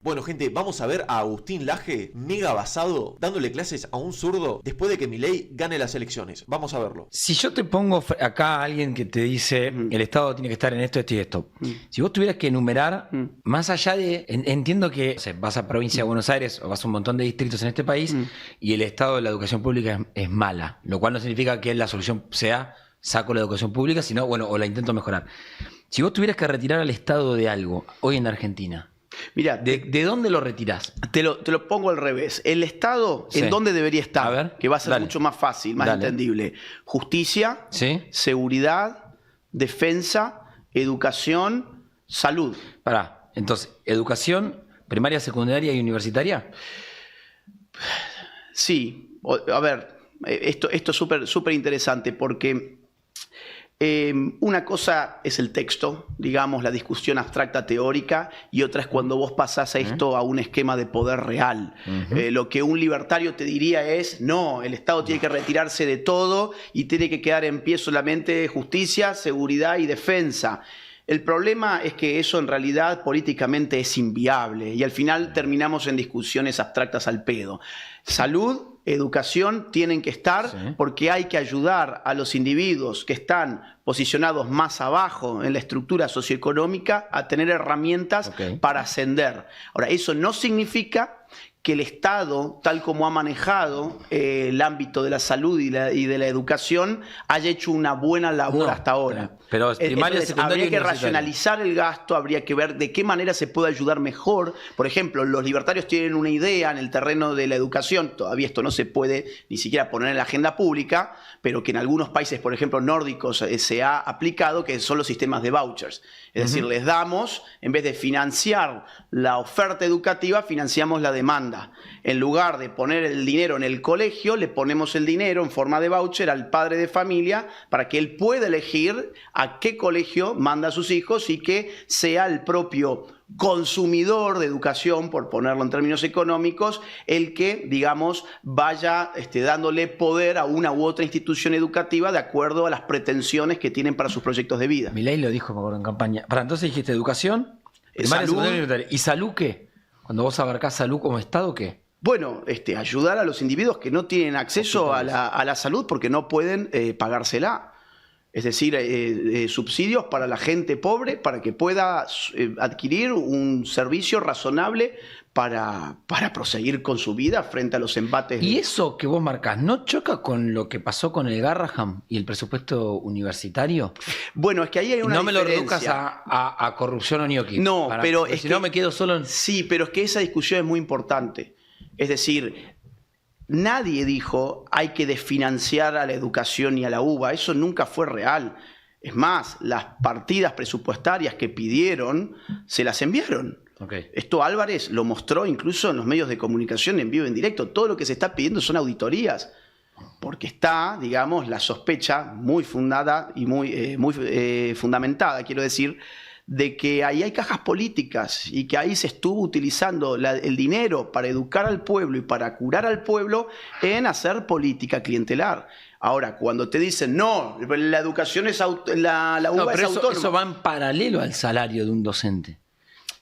Bueno, gente, vamos a ver a Agustín Laje, mega basado, dándole clases a un zurdo después de que Milei gane las elecciones. Vamos a verlo. Si yo te pongo acá a alguien que te dice el Estado tiene que estar en esto, esto y esto, si vos tuvieras que enumerar, más allá de, entiendo que vas a provincia de Buenos Aires o vas a un montón de distritos en este país y el estado de la educación pública es mala, lo cual no significa que la solución sea saco la educación pública, sino, bueno, o la intento mejorar. Si vos tuvieras que retirar al Estado de algo hoy en Argentina, Mirá, ¿de dónde lo retirás? te lo pongo al revés. El Estado, Sí. ¿en dónde debería estar? A ver, que va a ser dale. mucho más fácil, más Dale. entendible. Justicia, ¿Sí? seguridad, defensa, educación, salud. Pará, entonces, ¿educación primaria, secundaria y universitaria? Sí, a ver, esto es súper interesante porque una cosa es el texto, digamos, la discusión abstracta teórica, y otra es cuando vos pasás a esto a un esquema de poder real. Lo que un libertario te diría es, no, el Estado tiene que retirarse de todo y tiene que quedar en pie solamente justicia, seguridad y defensa. El problema es que eso en realidad políticamente es inviable y al final terminamos en discusiones abstractas al pedo. Salud, educación tienen que estar porque hay que ayudar a los individuos que están posicionados más abajo en la estructura socioeconómica a tener herramientas para ascender. Ahora, eso no significa que el Estado, tal como ha manejado el ámbito de la salud y de la educación, haya hecho una buena labor hasta ahora. Pero es primaria, secundaria y habría que universitaria. racionalizar el gasto, habría que ver de qué manera se puede ayudar mejor. Por ejemplo, los libertarios tienen una idea en el terreno de la educación, todavía esto no se puede ni siquiera poner en la agenda pública, pero que en algunos países, por ejemplo, nórdicos, se ha aplicado, que son los sistemas de vouchers. Es decir, les damos, en vez de financiar la oferta educativa, financiamos la demanda. En lugar de poner el dinero en el colegio, le ponemos el dinero en forma de voucher al padre de familia para que él pueda elegir a qué colegio manda a sus hijos y que sea el propio consumidor de educación, por ponerlo en términos económicos, el que, digamos, vaya dándole poder a una u otra institución educativa de acuerdo a las pretensiones que tienen para sus proyectos de vida. Milei lo dijo, me acuerdo, en campaña. Para entonces dijiste educación, primaria, salud. secundaria y universitaria. ¿Y salud qué? Cuando vos abarcás salud como Estado, ¿qué? Bueno, ayudar a los individuos que no tienen acceso a la salud porque no pueden pagársela. Es decir, subsidios para la gente pobre para que pueda adquirir un servicio razonable para proseguir con su vida frente a los embates. ¿Y eso que vos marcás no choca con lo que pasó con el Garrahan y el presupuesto universitario? Bueno, es que ahí hay una no me lo diferencia. reduzcas a corrupción o ñoqui. No, pero es si no me quedo solo en... Sí, pero es que esa discusión es muy importante. Es decir, nadie dijo hay que desfinanciar a la educación y a la UBA. Eso nunca fue real. Es más, las partidas presupuestarias que pidieron se las enviaron. Esto Álvarez lo mostró incluso en los medios de comunicación en vivo y en directo. Todo lo que se está pidiendo son auditorías. Porque está, digamos, la sospecha muy fundada y muy fundamentada, quiero decir, de que ahí hay cajas políticas y que ahí se estuvo utilizando el dinero para educar al pueblo y para curar al pueblo en hacer política clientelar. Ahora, cuando te dicen, no, la educación es la UBA es autónoma. Eso va en paralelo al salario de un docente.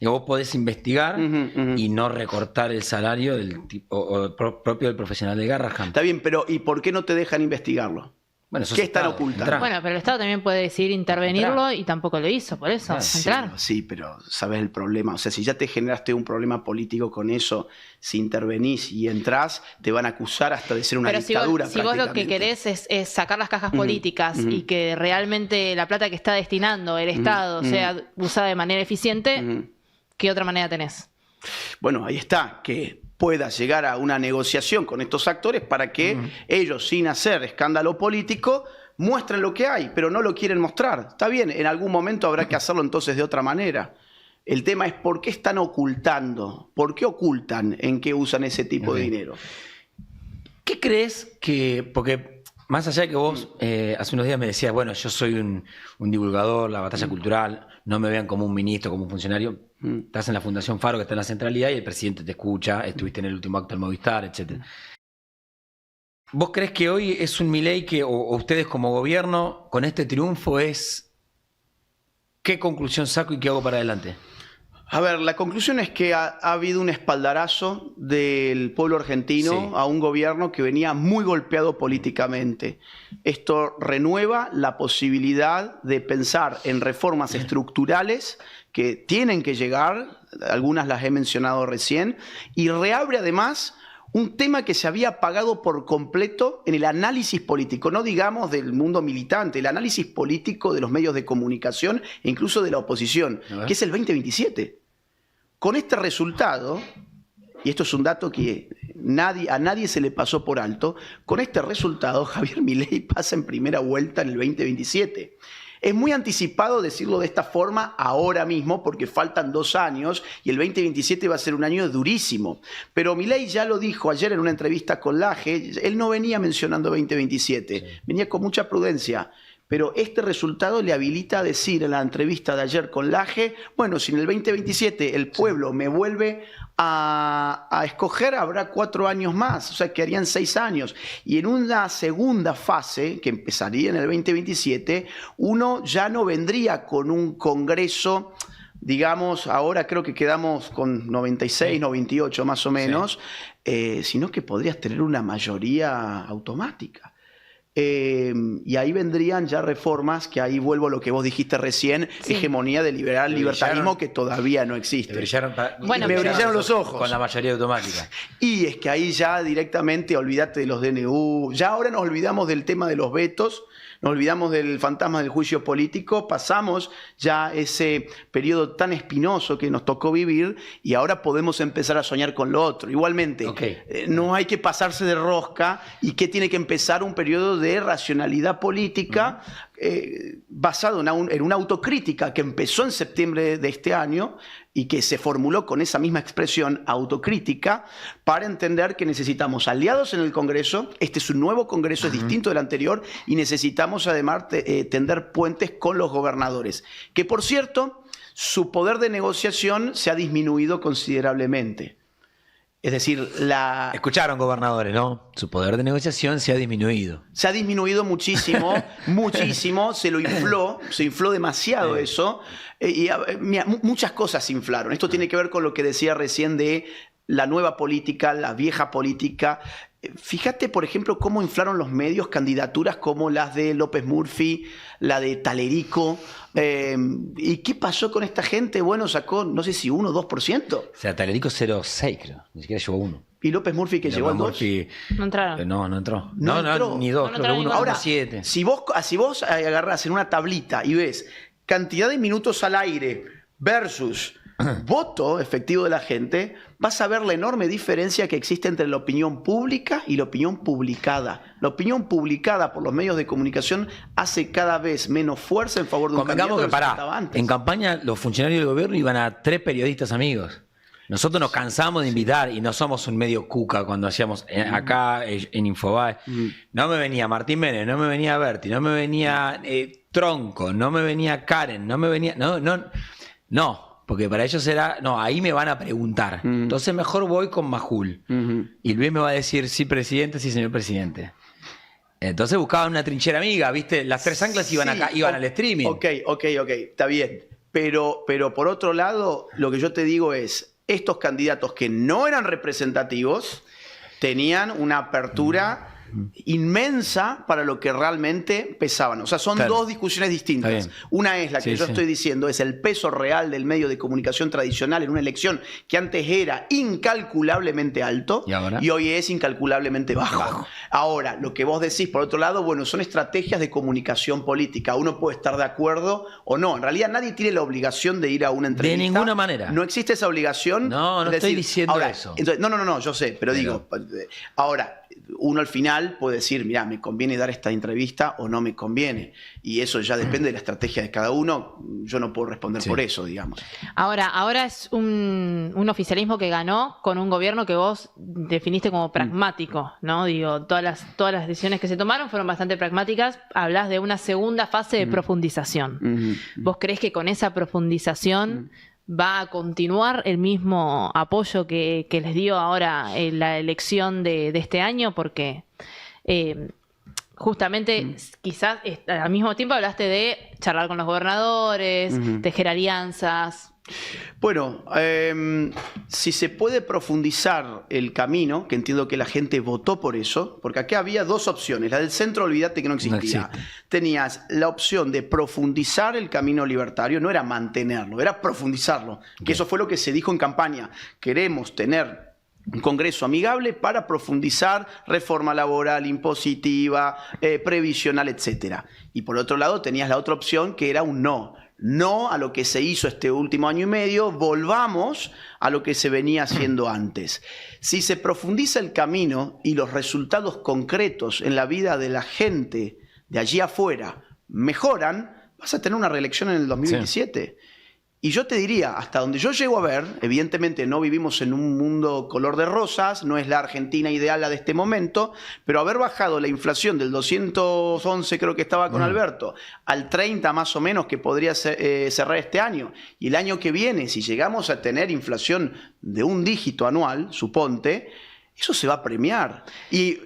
Digo, vos podés investigar y no recortar el salario del tipo, propio del profesional de Garrahan. Está bien, pero ¿y por qué no te dejan investigarlo? Bueno, eso ¿Qué están ocultando? Bueno, pero el Estado también puede decidir intervenirlo y tampoco lo hizo, por eso. Sí, pero ¿sabes el problema? O sea, si ya te generaste un problema político con eso, si intervenís y entrás, te van a acusar hasta de ser una dictadura. Si vos lo que querés es sacar las cajas políticas y que realmente la plata que está destinando el Estado sea usada de manera eficiente, ¿qué otra manera tenés? Bueno, ahí está, que pueda llegar a una negociación con estos actores para que ellos, sin hacer escándalo político, muestren lo que hay, pero no lo quieren mostrar. Está bien, en algún momento habrá que hacerlo entonces de otra manera. El tema es por qué están ocultando, por qué ocultan en qué usan ese tipo de dinero. ¿Qué crees que...? Porque más allá de que vos hace unos días me decías, bueno, yo soy un divulgador, la batalla cultural, no me vean como un ministro, como un funcionario. Estás en la Fundación Faro, que está en la centralidad, y el presidente te escucha, estuviste en el último acto del Movistar, etc. ¿Vos crees que hoy es un Milei que, o ustedes como gobierno, con este triunfo es qué conclusión saco y qué hago para adelante? A ver, la conclusión es que ha habido un espaldarazo del pueblo argentino a un gobierno que venía muy golpeado políticamente. Esto renueva la posibilidad de pensar en reformas estructurales que tienen que llegar, algunas las he mencionado recién, y reabre además un tema que se había apagado por completo en el análisis político, no digamos del mundo militante, el análisis político de los medios de comunicación e incluso de la oposición, que es el 2027. Con este resultado, y esto es un dato que a nadie se le pasó por alto, con este resultado Javier Milei pasa en primera vuelta en el 2027. Es muy anticipado decirlo de esta forma ahora mismo porque faltan 2 años y el 2027 va a ser un año durísimo. Pero Milei ya lo dijo ayer en una entrevista con Laje, él no venía mencionando 2027, venía con mucha prudencia. Pero este resultado le habilita a decir en la entrevista de ayer con Laje, bueno, si en el 2027 el pueblo me vuelve a escoger, habrá 4 años más, o sea, que harían 6 años. Y en una segunda fase, que empezaría en el 2027, uno ya no vendría con un congreso, digamos, ahora creo que quedamos con 96, 98 más o menos, sino que podrías tener una mayoría automática. Y ahí vendrían ya reformas, que ahí vuelvo a lo que vos dijiste recién, hegemonía de libertarismo que todavía no existe. Me brillaron los ojos. Con la mayoría automática. Y es que ahí ya directamente olvídate de los DNU, ya ahora nos olvidamos del tema de los vetos, nos olvidamos del fantasma del juicio político, pasamos ya ese periodo tan espinoso que nos tocó vivir y ahora podemos empezar a soñar con lo otro. Igualmente, no hay que pasarse de rosca y que tiene que empezar un periodo de racionalidad política basado en una autocrítica que empezó en septiembre de este año y que se formuló con esa misma expresión, autocrítica, para entender que necesitamos aliados en el Congreso. Este es un nuevo Congreso, es distinto del anterior, y necesitamos además tender puentes con los gobernadores, que por cierto, su poder de negociación se ha disminuido considerablemente. Es decir, Escucharon, gobernadores, ¿no? Su poder de negociación se ha disminuido. Se ha disminuido muchísimo, muchísimo, se infló demasiado eso. Mira, muchas cosas se inflaron. Esto tiene que ver con lo que decía recién de la nueva política, la vieja política. Fíjate, por ejemplo, cómo inflaron los medios candidaturas como las de López Murphy, la de Talerico. ¿Y qué pasó con esta gente? Bueno, sacó, no sé si 1 o 2%. O sea, Talerico 0,6, creo. Ni siquiera llegó 1. ¿Y López Murphy que llegó al 2? No entraron. No entró. No entró. Ni 2, creo que 1. Ahora, 7. si vos agarrás en una tablita y ves cantidad de minutos al aire versus voto efectivo de la gente, vas a ver la enorme diferencia que existe entre la opinión pública y la opinión publicada. La opinión publicada por los medios de comunicación hace cada vez menos fuerza en favor de un candidato que estaba antes. En campaña los funcionarios del gobierno iban a 3 periodistas amigos. Nosotros nos cansamos de invitar y no somos un medio cuca cuando hacíamos acá en Infobae. No me venía Martín Menem, no me venía Berti, no me venía Tronco, no me venía Karen, no me venía... No. Porque para ellos era, no, ahí me van a preguntar. Entonces mejor voy con Majul. Y Luis me va a decir, sí, presidente, sí, señor presidente. Entonces buscaban una trinchera amiga, ¿viste? Las 3 anclas iban al streaming. Ok, está bien. Pero por otro lado, lo que yo te digo es, estos candidatos que no eran representativos tenían una apertura inmensa para lo que realmente pesaban. O sea, son dos discusiones distintas. Una es la que yo estoy diciendo, es el peso real del medio de comunicación tradicional en una elección que antes era incalculablemente alto y hoy es incalculablemente bajo. Ahora, lo que vos decís, por otro lado, bueno, son estrategias de comunicación política. Uno puede estar de acuerdo o no. En realidad nadie tiene la obligación de ir a una entrevista. De ninguna manera. No existe esa obligación. No estoy diciendo eso. Entonces, no, yo sé, pero digo, ahora, uno al final puede decir, mira, me conviene dar esta entrevista o no me conviene. Y eso ya depende de la estrategia de cada uno. Yo no puedo responder por eso, digamos. Ahora es un oficialismo que ganó con un gobierno que vos definiste como pragmático, ¿no? Digo, todas las decisiones que se tomaron fueron bastante pragmáticas. Hablás de una segunda fase de profundización. ¿Vos creés que con esa profundización va a continuar el mismo apoyo que les dio ahora en la elección de este año? Porque justamente quizás al mismo tiempo hablaste de charlar con los gobernadores, tejer alianzas. Bueno, si se puede profundizar el camino, que entiendo que la gente votó por eso, porque aquí había dos opciones. La del centro, olvídate que no existía. No existe. Tenías la opción de profundizar el camino libertario, no era mantenerlo, era profundizarlo. Que eso fue lo que se dijo en campaña. Queremos tener un Congreso amigable para profundizar reforma laboral, impositiva, previsional, etc. Y por otro lado tenías la otra opción que era un no. No a lo que se hizo este último año y medio, volvamos a lo que se venía haciendo antes. Si se profundiza el camino y los resultados concretos en la vida de la gente de allí afuera mejoran, vas a tener una reelección en el 2027. Sí. Y yo te diría, hasta donde yo llego a ver, evidentemente no vivimos en un mundo color de rosas, no es la Argentina ideal la de este momento, pero haber bajado la inflación del 211, creo que estaba con Alberto, al 30 más o menos que podría cerrar este año, y el año que viene, si llegamos a tener inflación de un dígito anual, suponte, eso se va a premiar. Y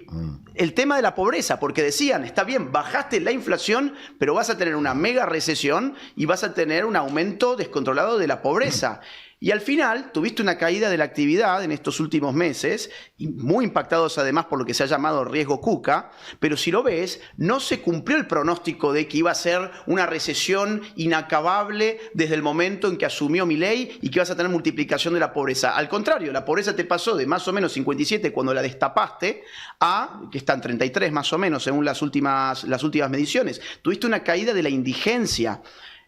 el tema de la pobreza, porque decían, está bien, bajaste la inflación, pero vas a tener una mega recesión y vas a tener un aumento descontrolado de la pobreza. Y al final tuviste una caída de la actividad en estos últimos meses, y muy impactados además por lo que se ha llamado riesgo Cuca, pero si lo ves, no se cumplió el pronóstico de que iba a ser una recesión inacabable desde el momento en que asumió Milei y que vas a tener multiplicación de la pobreza. Al contrario, la pobreza te pasó de más o menos 57 cuando la destapaste a, que están 33 más o menos según las últimas mediciones. Tuviste una caída de la indigencia.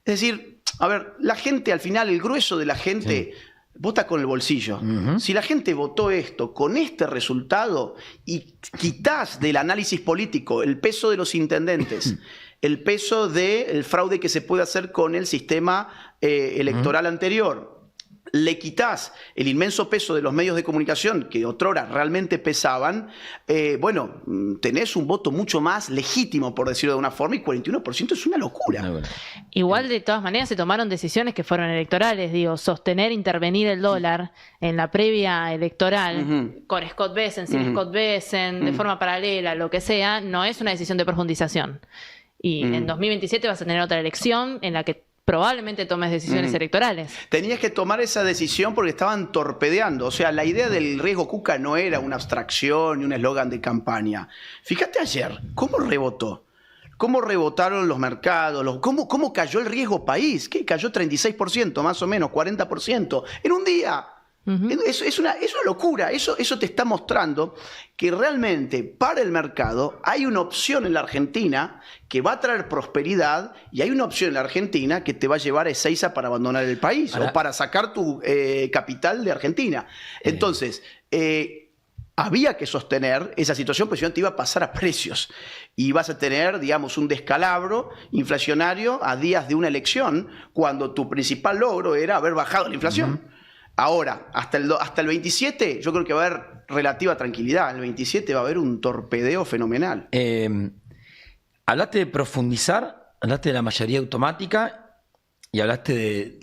Es decir, a ver, la gente al final, el grueso de la gente vota con el bolsillo. Si la gente votó esto con este resultado y quitas del análisis político el peso de los intendentes, el peso del fraude que se puede hacer con el sistema electoral anterior, le quitas el inmenso peso de los medios de comunicación que otrora realmente pesaban, bueno, tenés un voto mucho más legítimo, por decirlo de una forma, y 41% es una locura. Igual, de todas maneras, se tomaron decisiones que fueron electorales. Digo, sostener, intervenir el dólar en la previa electoral, con Scott Bessent, sin Scott Bessent, de forma paralela, lo que sea, no es una decisión de profundización. Y en 2027 vas a tener otra elección en la que probablemente tomes decisiones electorales. Tenías que tomar esa decisión porque estaban torpedeando. O sea, la idea del riesgo Cuca no era una abstracción ni un eslogan de campaña. Fíjate ayer, ¿cómo rebotó? ¿Cómo rebotaron los mercados? ¿Cómo cayó el riesgo país? ¿Qué? Cayó 36%, más o menos, 40%, en un día. Es una locura. Eso te está mostrando que realmente para el mercado hay una opción en la Argentina que va a traer prosperidad y hay una opción en la Argentina que te va a llevar a Ezeiza para abandonar el país o para sacar tu capital de Argentina. Entonces, había que sostener esa situación, porque si no te iba a pasar a precios y vas a tener, digamos, un descalabro inflacionario a días de una elección cuando tu principal logro era haber bajado la inflación. Ahora, hasta el 27 yo creo que va a haber relativa tranquilidad. El 27 va a haber un torpedeo fenomenal. Hablaste de profundizar, hablaste de la mayoría automática y hablaste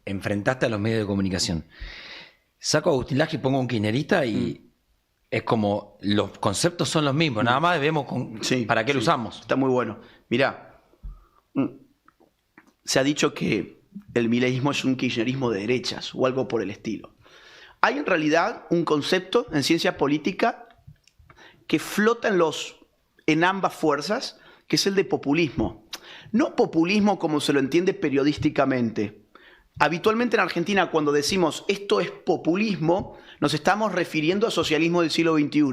enfrentaste a los medios de comunicación. Saco a Agustín Laje y pongo a un kirchnerista y es como los conceptos son los mismos, nada más vemos para qué lo usamos. Está muy bueno. Mirá, se ha dicho que el mileísmo es un kirchnerismo de derechas o algo por el estilo. Hay en realidad un concepto en ciencia política que flota en ambas fuerzas, que es el de populismo. No populismo como se lo entiende periodísticamente. Habitualmente en Argentina, cuando decimos esto es populismo, nos estamos refiriendo al socialismo del siglo XXI.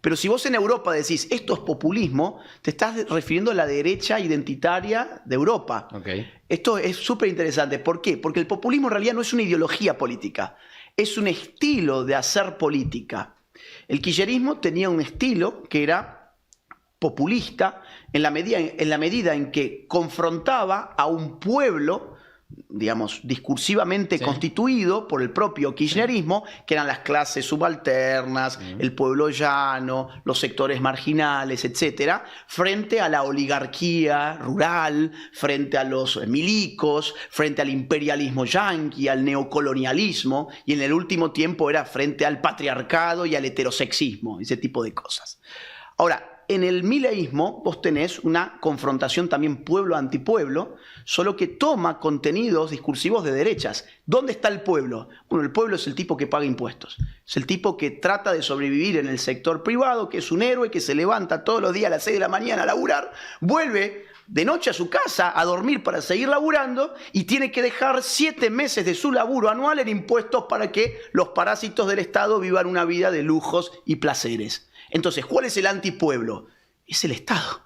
Pero si vos en Europa decís esto es populismo, te estás refiriendo a la derecha identitaria de Europa. Esto es súper interesante. ¿Por qué? Porque el populismo en realidad no es una ideología política, es un estilo de hacer política. El kirchnerismo tenía un estilo que era populista en la medida en que confrontaba a un pueblo, digamos, discursivamente constituido por el propio kirchnerismo, que eran las clases subalternas, el pueblo llano, los sectores marginales, etcétera, frente a la oligarquía rural, frente a los milicos, frente al imperialismo yanqui, al neocolonialismo, y en el último tiempo era frente al patriarcado y al heterosexismo, ese tipo de cosas. Ahora, en el mileísmo vos tenés una confrontación también pueblo-antipueblo, solo que toma contenidos discursivos de derechas. ¿Dónde está el pueblo? Bueno, el pueblo es el tipo que paga impuestos. Es el tipo que trata de sobrevivir en el sector privado, que es un héroe, que se levanta todos los días a las 6 de la mañana a laburar, vuelve de noche a su casa a dormir para seguir laburando y tiene que dejar 7 meses de su laburo anual en impuestos para que los parásitos del Estado vivan una vida de lujos y placeres. Entonces, ¿cuál es el antipueblo? Es el Estado.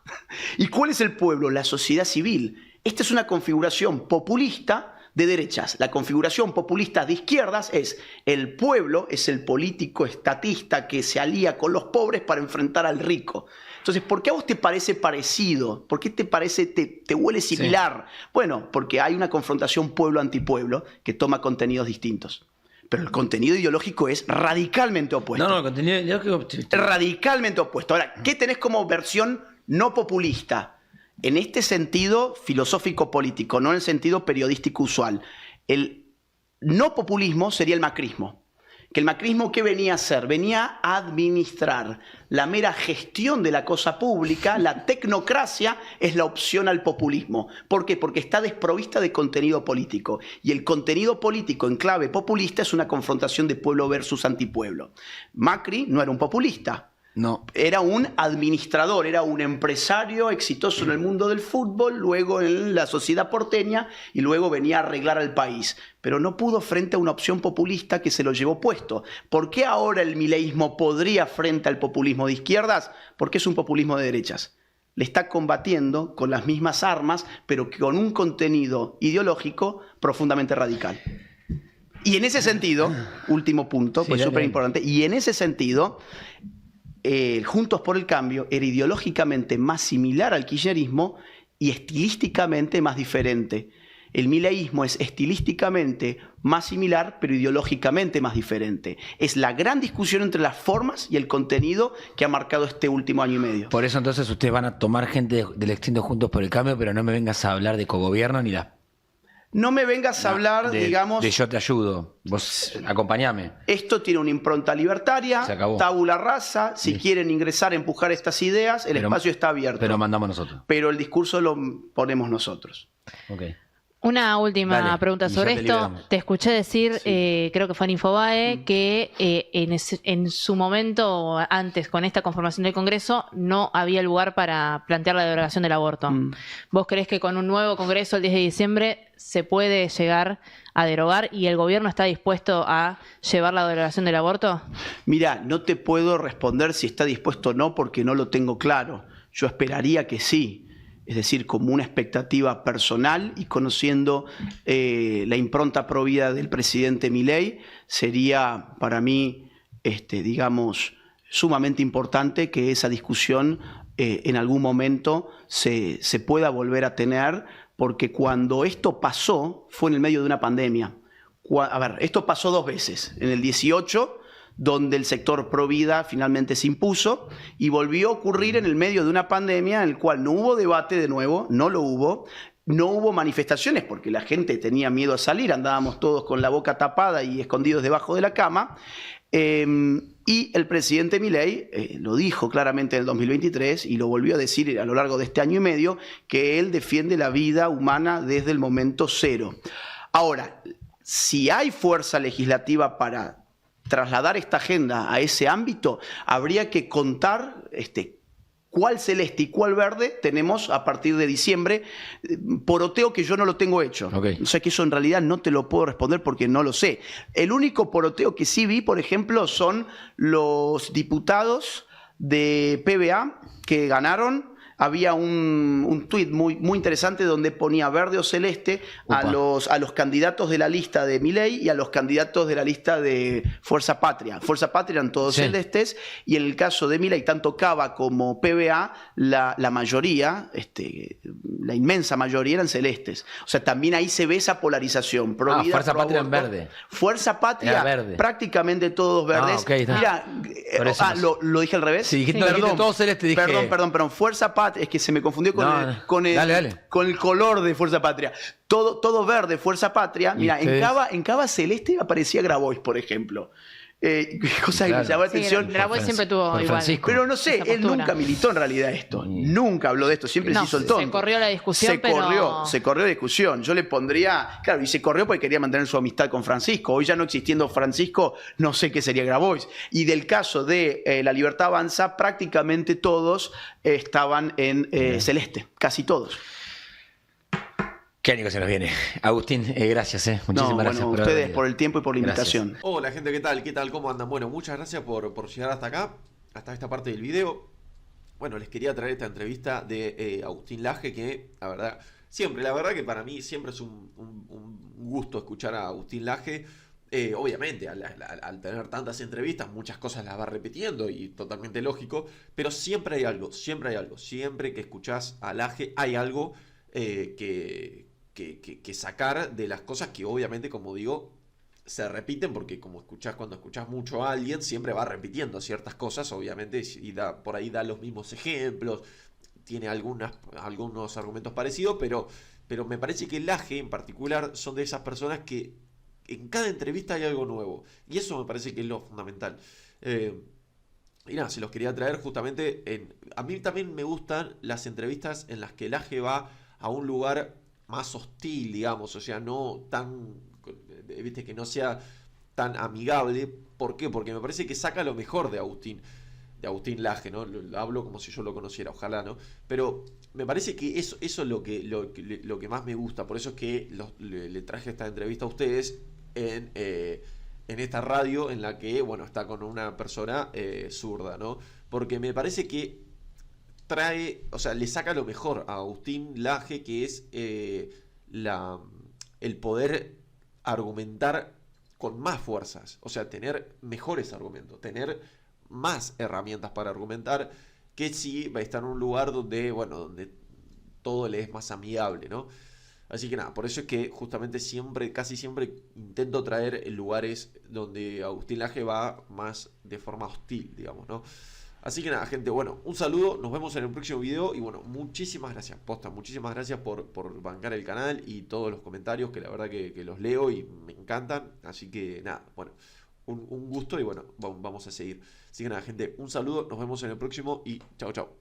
¿Y cuál es el pueblo? La sociedad civil. Esta es una configuración populista de derechas. La configuración populista de izquierdas es el pueblo, es el político estatista que se alía con los pobres para enfrentar al rico. Entonces, ¿por qué a vos te parece parecido? ¿Por qué te parece, te huele similar? Sí. Bueno, porque hay una confrontación pueblo-antipueblo que toma contenidos distintos. Pero el contenido ideológico es radicalmente opuesto. No, el contenido ideológico... Radicalmente opuesto. Ahora, ¿qué tenés como versión no populista? En este sentido filosófico-político, no en el sentido periodístico usual. El no populismo sería el macrismo. Que el macrismo, ¿qué venía a hacer? Venía a administrar la mera gestión de la cosa pública. La tecnocracia es la opción al populismo. ¿Por qué? Porque está desprovista de contenido político. Y el contenido político en clave populista es una confrontación de pueblo versus antipueblo. Macri no era un populista. No. Era un administrador, era un empresario exitoso en el mundo del fútbol, luego en la sociedad porteña y luego venía a arreglar al país. Pero no pudo frente a una opción populista que se lo llevó puesto. ¿Por qué ahora el mileísmo podría frente al populismo de izquierdas? Porque es un populismo de derechas. Le está combatiendo con las mismas armas, pero con un contenido ideológico profundamente radical. Y en ese sentido, último punto, pues súper importante, y en ese sentido... Juntos por el Cambio era ideológicamente más similar al kirchnerismo y estilísticamente más diferente. El mileísmo es estilísticamente más similar, pero ideológicamente más diferente. Es la gran discusión entre las formas y el contenido que ha marcado este último año y medio. Por eso entonces ustedes van a tomar gente del extinto Juntos por el Cambio, pero no me vengas a hablar de cogobierno ni la... No me vengas a hablar, digamos... De yo te ayudo, vos acompañame. Esto tiene una impronta libertaria, tabula rasa. Si quieren ingresar, empujar estas ideas, el espacio está abierto. Pero mandamos nosotros. Pero el discurso lo ponemos nosotros. Okay. Una última pregunta sobre esto. Te escuché decir, creo que fue en Infobae, que en su momento, antes, con esta conformación del Congreso, no había lugar para plantear la derogación del aborto. ¿Vos creés que con un nuevo Congreso el 10 de diciembre se puede llegar a derogar y el gobierno está dispuesto a llevar la derogación del aborto? Mirá, no te puedo responder si está dispuesto o no porque no lo tengo claro. Yo esperaría que sí. Es decir, como una expectativa personal y conociendo la impronta provida del presidente Milei, sería para mí, digamos, sumamente importante que esa discusión en algún momento se pueda volver a tener, porque cuando esto pasó fue en el medio de una pandemia. A ver, esto pasó 2 veces, en el 18, donde el sector pro vida finalmente se impuso, y volvió a ocurrir en el medio de una pandemia en el cual no hubo debate de nuevo, no lo hubo, no hubo manifestaciones porque la gente tenía miedo a salir, andábamos todos con la boca tapada y escondidos debajo de la cama, y el presidente Milei lo dijo claramente en el 2023 y lo volvió a decir a lo largo de este año y medio, que él defiende la vida humana desde el momento cero. Ahora, si hay fuerza legislativa para trasladar esta agenda a ese ámbito, habría que contar cuál celeste y cuál verde tenemos a partir de diciembre. Poroteo que yo no lo tengo hecho. O sea que eso en realidad no te lo puedo responder porque no lo sé. El único poroteo que sí vi, por ejemplo, son los diputados de PBA que ganaron. Había un tuit muy interesante donde ponía verde o celeste a los candidatos de la lista de Milei y a los candidatos de la lista de Fuerza Patria. Fuerza Patria eran todos celestes, y en el caso de Milei, tanto Cava como PBA, la mayoría, la inmensa mayoría eran celestes. O sea, también ahí se ve esa polarización. Fuerza Patria en verde. Fuerza Patria, prácticamente todos verdes. Mira, ¿lo dije al revés? Sí, perdón, todos celestes dije. Perdón. Fuerza Patria, es que se me confundió con el color de Fuerza Patria. Todo verde, Fuerza Patria. Mira, en Cava celeste aparecía Grabois, por ejemplo. Cosa que me llamó la atención. Grabois siempre tuvo por igual. Francisco. Pero no sé, esa él postura. nunca militó en realidad esto. Nunca habló de esto, siempre se hizo el tonto. Se corrió la discusión, Se corrió la discusión. Yo le pondría, claro, y se corrió porque quería mantener su amistad con Francisco. Hoy ya no existiendo Francisco, no sé qué sería Grabois. Y del caso de La Libertad Avanza, prácticamente todos estaban en celeste, casi todos. Qué año que se nos viene. Agustín, gracias. Muchísimas gracias por haber ustedes venido. por el tiempo y por la Gracias. invitación. Hola gente, ¿qué tal? ¿Qué tal? ¿Cómo andan? Bueno, muchas gracias por llegar hasta acá, hasta esta parte del video. Bueno, les quería traer esta entrevista de Agustín Laje, que la verdad que para mí siempre es un gusto escuchar a Agustín Laje. Obviamente, al tener tantas entrevistas, muchas cosas las va repitiendo y totalmente lógico, pero siempre hay algo. Siempre que escuchás a Laje hay algo que sacar de las cosas que obviamente, como digo, se repiten, porque cuando escuchás mucho a alguien, siempre va repitiendo ciertas cosas, obviamente, y por ahí da los mismos ejemplos, tiene algunos argumentos parecidos, pero me parece que Laje en particular son de esas personas que en cada entrevista hay algo nuevo, y eso me parece que es lo fundamental. Y nada, se los quería traer justamente. A mí también me gustan las entrevistas en las que Laje va a un lugar más hostil, digamos, o sea, no tan, viste, que no sea tan amigable. ¿Por qué? Porque me parece que saca lo mejor de Agustín Laje, ¿no? Lo hablo como si yo lo conociera, ojalá, ¿no? Pero me parece que eso es lo que más me gusta. Por eso es que le traje esta entrevista a ustedes en esta radio en la que, bueno, está con una persona zurda, ¿no? Porque me parece que le saca lo mejor a Agustín Laje, que es el poder argumentar con más fuerzas, o sea, tener mejores argumentos, tener más herramientas para argumentar, que si va a estar en un lugar donde todo le es más amigable, ¿no? Así que nada, por eso es que justamente casi siempre intento traer lugares donde Agustín Laje va más de forma hostil, digamos, ¿no? Así que nada, gente, bueno, un saludo, nos vemos en el próximo video y bueno, muchísimas gracias, posta, muchísimas gracias por bancar el canal y todos los comentarios, que la verdad que los leo y me encantan. Así que nada, bueno, un gusto y bueno, vamos a seguir. Así que nada, gente, un saludo, nos vemos en el próximo y chao, chao.